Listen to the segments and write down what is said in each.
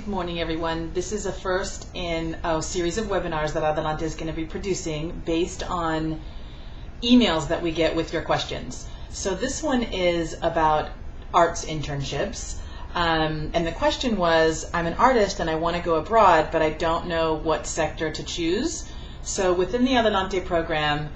Good morning, everyone. This is a first in a series of webinars that Adelante is going to be producing based on emails that we get with your questions. So this one is about arts internships. And the question was, I'm an artist and I want to go abroad, but I don't know what sector to choose. So within the Adelante program,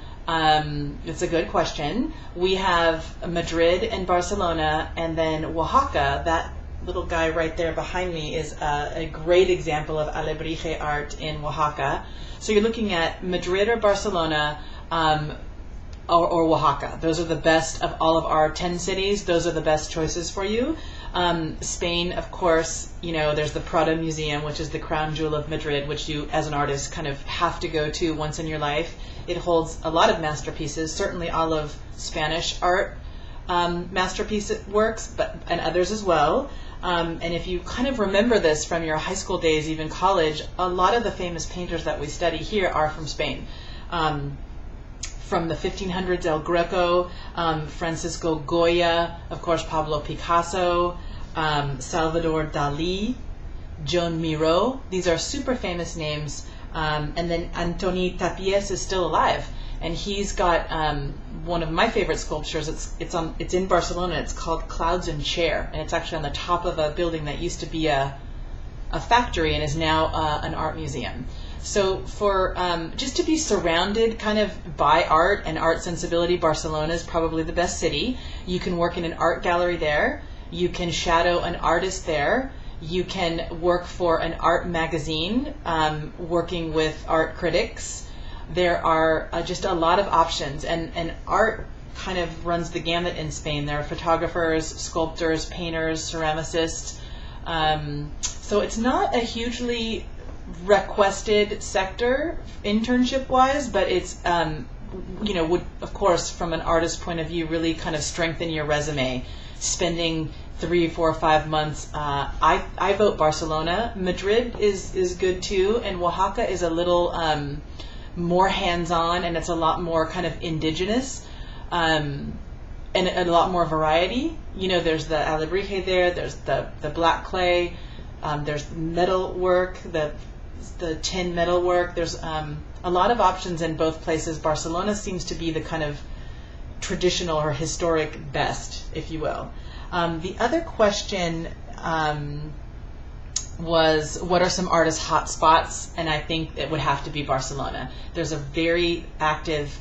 it's a good question. We have Madrid and Barcelona, and then Oaxaca. That little guy right there behind me is a great example of alebrije art in Oaxaca. So you're looking at Madrid or Barcelona or Oaxaca. Those are the best of all of our 10 cities. Those are the best choices for you. Spain, of course, you know, there's the Prada Museum, which is the crown jewel of Madrid, which you, as an artist, kind of have to go to once in your life. It holds a lot of masterpieces, certainly all of Spanish art masterpiece works, and others as well. And if you kind of remember this from your high school days, even college, a lot of the famous painters that we study here are from Spain. From the 1500s, El Greco, Francisco Goya, of course Pablo Picasso, Salvador Dali, Joan Miró. These are super famous names. And then Antoni Tapies is still alive, and he's got one of my favorite sculptures. It's in Barcelona. It's called Clouds and Chair, and it's actually on the top of a building that used to be a factory and is now an art museum. So for just to be surrounded kind of by art and art sensibility, Barcelona is probably the best city. You can work in an art gallery there. You can shadow an artist there. You can work for an art magazine, working with art critics. There are just a lot of options, and art kind of runs the gamut in Spain. There are photographers, sculptors, painters, ceramicists. So it's not a hugely requested sector internship-wise, but it's, you know, would, of course, from an artist point of view, really kind of strengthen your resume. Spending 3, 4, 5 months. I vote Barcelona. Madrid is good too, and Oaxaca is a little more hands-on, and it's a lot more kind of indigenous, and a lot more variety. You know, there's the alebrije there. There's the black clay. There's metal work, the tin metal work. There's a lot of options in both places. Barcelona seems to be the kind of traditional or historic best, if you will. The other question was, what are some artist hotspots? And I think it would have to be Barcelona. There's a very active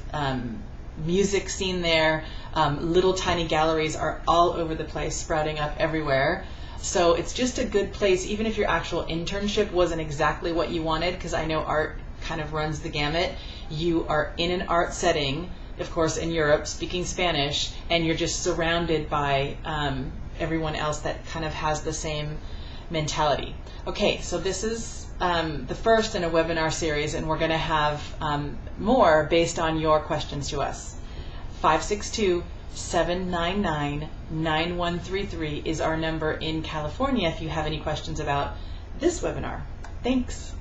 music scene there. Little tiny galleries are all over the place, sprouting up everywhere. So it's just a good place, even if your actual internship wasn't exactly what you wanted, because I know art kind of runs the gamut. You are in an art setting, of course, in Europe, speaking Spanish, and you're just surrounded by everyone else that kind of has the same mentality. Okay, so this is the first in a webinar series, and we're going to have more based on your questions to us. 562-799-9133 is our number in California if you have any questions about this webinar. Thanks.